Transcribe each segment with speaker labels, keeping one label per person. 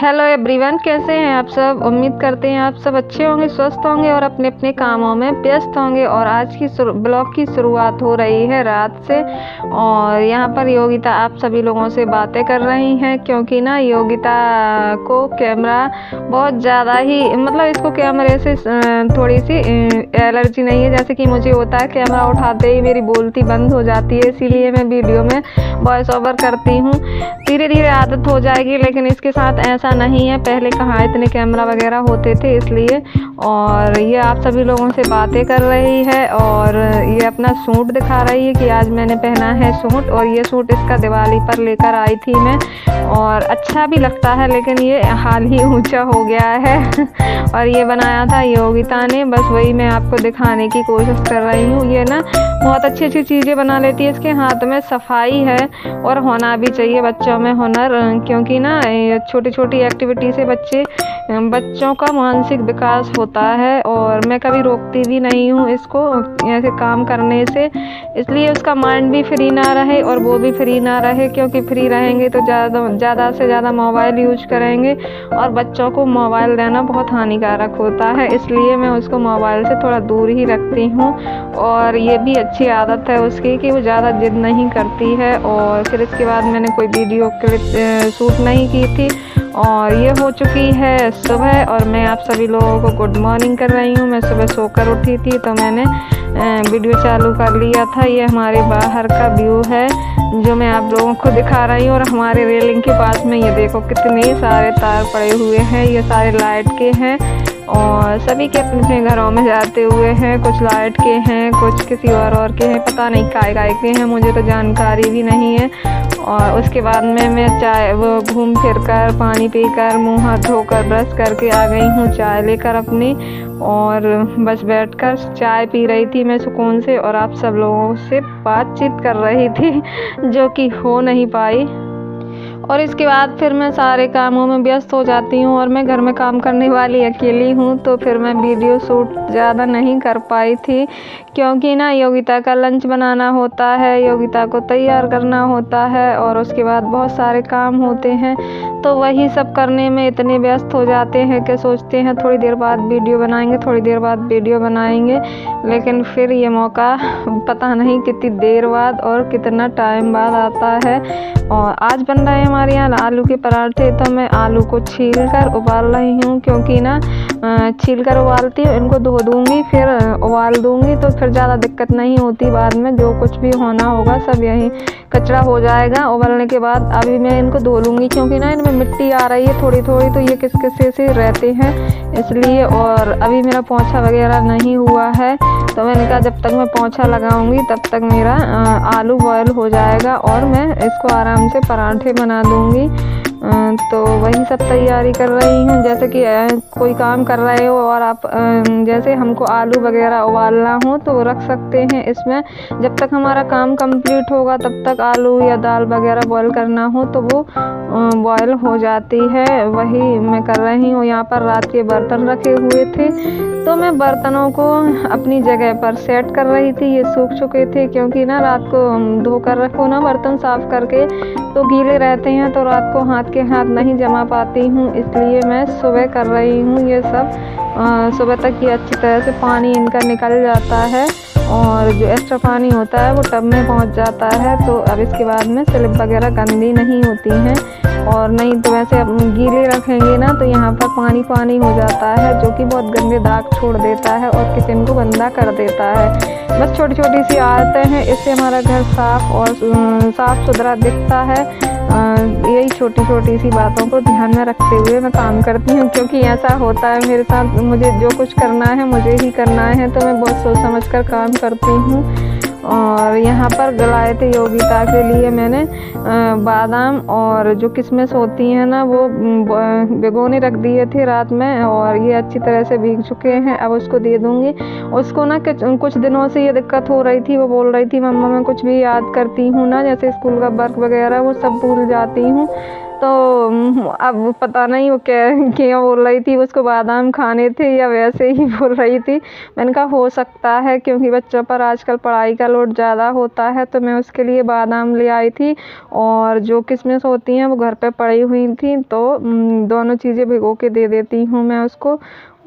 Speaker 1: Hello everyone, कैसे हैं आप सब। उम्मीद करते हैं आप सब अच्छे होंगे, स्वस्थ होंगे और अपने अपने कामों में व्यस्त होंगे। और आज की ब्लॉग की शुरुआत हो रही है रात से। और यहाँ पर योगिता आप सभी लोगों से बातें कर रही हैं, क्योंकि ना योगिता को कैमरा बहुत ज़्यादा ही इसको कैमरे से थोड़ी सी एलर्जी नहीं है, जैसे कि मुझे होता है। कैमरा उठाते ही मेरी बोलती बंद हो जाती है, इसीलिए मैं वीडियो में वॉइस ओवर करती हूँ। धीरे धीरे आदत हो जाएगी, लेकिन इसके साथ ऐसा नहीं है। पहले कहाँ इतने कैमरा वगैरह होते थे, इसलिए। और ये आप सभी लोगों से बातें कर रही है और ये अपना सूट दिखा रही है कि आज मैंने पहना है सूट। और ये सूट इसका दिवाली पर लेकर आई थी मैं, और अच्छा भी लगता है, लेकिन ये हाल ही ऊंचा हो गया है। और ये बनाया था योगिता ने, बस वही मैं आपको दिखाने की कोशिश कर रही हूँ। ये ना बहुत अच्छी अच्छी चीज़ें बना लेती है, इसके हाथ में सफाई है और होना भी चाहिए बच्चों में हुनर, क्योंकि ना छोटी छोटी एक्टिविटी से बच्चों का मानसिक विकास होता है। और मैं कभी रोकती भी नहीं हूँ इसको ऐसे काम करने से, इसलिए उसका माइंड भी फ्री ना रहे और वो भी फ्री ना रहे, क्योंकि फ्री रहेंगे तो ज़्यादा से ज़्यादा मोबाइल यूज करेंगे और बच्चों को मोबाइल देना बहुत हानिकारक होता है। इसलिए मैं उसको मोबाइल से थोड़ा दूर ही रखती हूँ। और ये भी अच्छी आदत है उसकी कि वो ज़्यादा जिद नहीं करती है। और फिर इसके बाद मैंने कोई वीडियो क्लिप शूट नहीं की थी। और ये हो चुकी है सुबह, और मैं आप सभी लोगों को गुड मॉर्निंग कर रही हूँ। मैं सुबह सोकर उठी थी तो मैंने वीडियो चालू कर लिया था। ये हमारे बाहर का व्यू है जो मैं आप लोगों को दिखा रही हूँ। और हमारे रेलिंग के पास में ये देखो कितने सारे तार पड़े हुए हैं, ये सारे लाइट के हैं और सभी के अपने अपने घरों में जाते हुए हैं। कुछ लाइट के हैं, कुछ किसी और के हैं, पता नहीं काय के हैं, मुझे तो जानकारी भी नहीं है। और उसके बाद में मैं चाय वो घूम फिर कर पानी पीकर मुँह हाथ धोकर ब्रश करके आ गई हूँ चाय लेकर अपनी। और बस बैठकर चाय पी रही थी मैं सुकून से, और आप सब लोगों से बातचीत कर रही थी जो कि हो नहीं पाई। और इसके बाद फिर मैं सारे कामों में व्यस्त हो जाती हूँ, और मैं घर में काम करने वाली अकेली हूँ, तो फिर मैं वीडियो शूट ज़्यादा नहीं कर पाई थी, क्योंकि ना योगिता का लंच बनाना होता है, योगिता को तैयार करना होता है, और उसके बाद बहुत सारे काम होते हैं। तो वही सब करने में इतने व्यस्त हो जाते हैं कि सोचते हैं थोड़ी देर बाद वीडियो बनाएंगे, थोड़ी देर बाद वीडियो बनाएंगे, लेकिन फिर ये मौका पता नहीं कितनी देर बाद और कितना टाइम बाद आता है। और आज बन रहे हैं हमारे यहाँ आलू के पराठे, तो मैं आलू को छील कर उबाल रही हूँ, क्योंकि ना छील कर उबालती हूँ, इनको धो दूँगी फिर उबाल दूँगी, तो फिर ज़्यादा दिक्कत नहीं होती। बाद में जो कुछ भी होना होगा सब यहीं कचरा हो जाएगा उबालने के बाद। अभी मैं इनको धो लूँगी, क्योंकि ना इनमें मिट्टी आ रही है थोड़ी थोड़ी, तो ये किस किस से रहते हैं इसलिए। और अभी मेरा पोंछा वगैरह नहीं हुआ है, तो मैंने कहा जब तक मैं पोंछा लगाऊंगी तब तक मेरा आलू बॉयल हो जाएगा और मैं इसको आराम से पराठे बना दूंगी। तो वही सब तैयारी कर रही हूँ, जैसे कि कोई काम कर रहे हो और आप जैसे हमको आलू वगैरह उबालना हो तो रख सकते हैं इसमें। जब तक हमारा काम कंप्लीट होगा तब तक आलू या दाल वगैरह बॉयल करना हो तो वो बॉयल हो जाती है। वही मैं कर रही हूँ। यहाँ पर रात के बर्तन रखे हुए थे, तो मैं बर्तनों को अपनी जगह पर सेट कर रही थी। ये सूख चुके थे, क्योंकि ना रात को धोकर रखो ना बर्तन साफ करके तो गीले रहते हैं, तो रात को हाथ के हाथ नहीं जमा पाती हूँ, इसलिए मैं सुबह कर रही हूँ ये सब। सुबह तक ये अच्छी तरह से पानी इनका निकल जाता है, और जो एक्स्ट्रा पानी होता है वो टब में पहुंच जाता है। तो अब इसके बाद में स्लिप वगैरह गंदी नहीं होती हैं, और नहीं तो वैसे अब गीले रखेंगे ना तो यहाँ पर पानी पानी हो जाता है, जो कि बहुत गंदे दाग छोड़ देता है और किचन को गंदा कर देता है। बस छोटी छोटी सी आदतें हैं, इससे हमारा घर साफ और साफ सुथरा दिखता है। यही छोटी छोटी सी बातों को ध्यान में रखते हुए मैं काम करती हूँ, क्योंकि ऐसा होता है मेरे साथ, मुझे जो कुछ करना है मुझे ही करना है, तो मैं बहुत सोच समझ कर काम करती हूँ। और यहाँ पर गलाए थे योगिता के लिए मैंने बादाम और जो किशमिश होती हैं ना वो भिगोने रख दिए थे रात में, और ये अच्छी तरह से भीग चुके हैं। अब उसको दे दूँगी। उसको ना कुछ दिनों से ये दिक्कत हो रही थी, वो बोल रही थी मम्मा मैं कुछ भी याद करती हूँ ना, जैसे स्कूल का वर्क वगैरह वो सब भूल जाती हूँ, तो अब पता नहीं वो क्या बोल रही थी, उसको बादाम खाने थे या वैसे ही बोल रही थी। मैंने कहा हो सकता है, क्योंकि बच्चों पर आजकल पढ़ाई का लोड ज़्यादा होता है, तो मैं उसके लिए बादाम ले आई थी। और जो किशमिश होती हैं वो घर पे पड़ी हुई थी, तो दोनों चीज़ें भिगो के दे देती हूँ मैं उसको।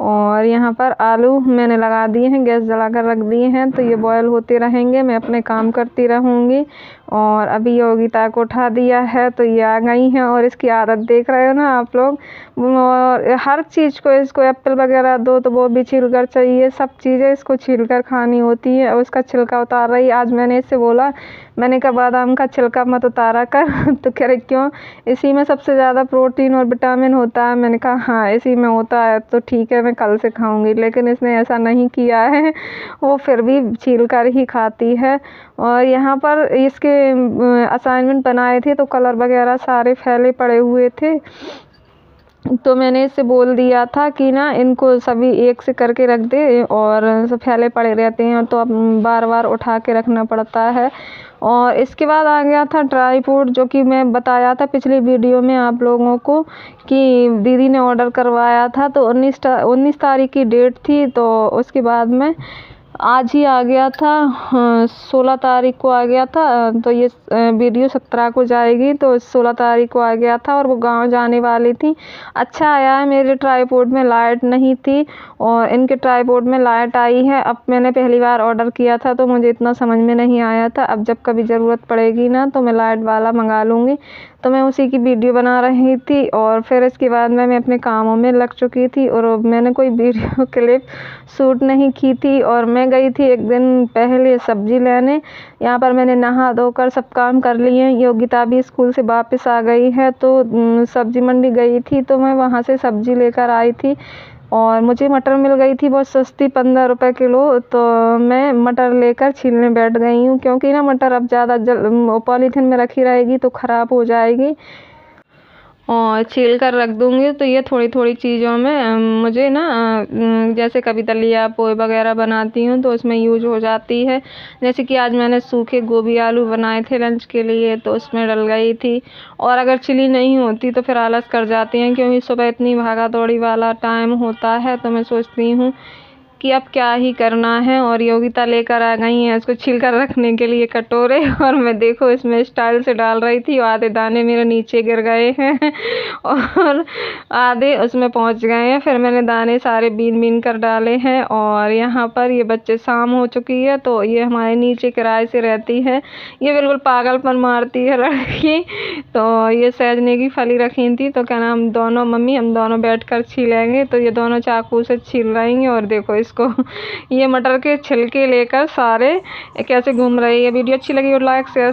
Speaker 1: और यहाँ पर आलू मैंने लगा दिए हैं, गैस जला कर रख दिए हैं, तो ये बॉयल होते रहेंगे, मैं अपने काम करती रहूँगी। और अभी योगिता को उठा दिया है तो ये आ गई हैं, और इसकी आदत देख रहे हो ना आप लोग। और हर चीज़ को इसको एप्पल वगैरह दो तो वो भी छील कर चाहिए, सब चीज़ें इसको छील कर खानी होती है। और उसका छिलका उतार रही। आज मैंने इससे बोला, मैंने कहा बादाम का छिलका मत उतारा कर तो कह रही क्यों, इसी में सबसे ज़्यादा प्रोटीन और विटामिन होता है। मैंने कहा हाँ इसी में होता है, तो ठीक है मैं कल से खाऊंगी। लेकिन इसने ऐसा नहीं किया है, वो फिर भी छील कर ही खाती है। और यहाँ पर इसके असाइनमेंट बनाए थे तो कलर वगैरह सारे फैले पड़े हुए थे, तो मैंने इससे बोल दिया था कि ना इनको सभी एक से करके रख दे, और सब फैले पड़े रहते हैं तो अब बार बार उठा के रखना पड़ता है। और इसके बाद आ गया था ड्राई फ्रूट, जो कि मैं बताया था पिछली वीडियो में आप लोगों को कि दीदी ने ऑर्डर करवाया था, तो 19 तारीख की डेट थी। तो उसके बाद में आज ही आ गया था, 16 तारीख को आ गया था। तो ये वीडियो 17 को जाएगी, तो 16 तारीख को आ गया था और वो गांव जाने वाली थी। अच्छा आया है, मेरे ट्राईपोड में लाइट नहीं थी और इनके ट्राईपोड में लाइट आई है। अब मैंने पहली बार ऑर्डर किया था तो मुझे इतना समझ में नहीं आया था। अब जब कभी ज़रूरत पड़ेगी ना तो मैं लाइट वाला मंगा लूँगी। तो मैं उसी की वीडियो बना रही थी, और फिर इसके बाद मैं अपने कामों में लग चुकी थी, और मैंने कोई वीडियो क्लिप शूट नहीं की थी। और मैं गई थी एक दिन पहले सब्ज़ी लेने। यहाँ पर मैंने नहा धोकर सब काम कर लिए। योगिता भी स्कूल से वापस आ गई है, तो सब्ज़ी मंडी गई थी, तो मैं वहाँ से सब्ज़ी लेकर आई थी। और मुझे मटर मिल गई थी बहुत सस्ती, 15 रुपये किलो। तो मैं मटर लेकर छीलने बैठ गई हूँ, क्योंकि ना मटर अब ज़्यादा पॉलीथीन में रखी रहेगी तो ख़राब हो जाएगी, और छील कर रख दूँगी। तो ये थोड़ी थोड़ी चीज़ों में मुझे ना जैसे कभी दलिया पोहे वगैरह बनाती हूँ तो उसमें यूज हो जाती है। जैसे कि आज मैंने सूखे गोभी आलू बनाए थे लंच के लिए, तो उसमें डल गई थी। और अगर छिली नहीं होती तो फिर आलस कर जाती हैं, क्योंकि सुबह इतनी भागा दौड़ी वाला टाइम होता है। तो मैं सोचती हूँ कि अब क्या ही करना है। और योगिता लेकर आ गई हैं इसको छील कर रखने के लिए कटोरे, और मैं देखो इसमें स्टाइल से डाल रही थी। आधे दाने मेरे नीचे गिर गए हैं और आधे उसमें पहुंच गए हैं। फिर मैंने दाने सारे बीन बीन कर डाले हैं। और यहाँ पर ये बच्चे शाम हो चुकी है, तो ये हमारे नीचे किराए से रहती है। ये बिल्कुल पागलपन मारती है लड़की। तो ये सहजने की फली रखी थी, तो क्या नाम दोनों मम्मी हम दोनों बैठ कर छीलेंगे। तो ये दोनों चाकू से छील रही हैं, और देखो इसको ये मटर के छिलके लेकर सारे कैसे घूम रही है। वीडियो अच्छी लगी और लाइक शेयर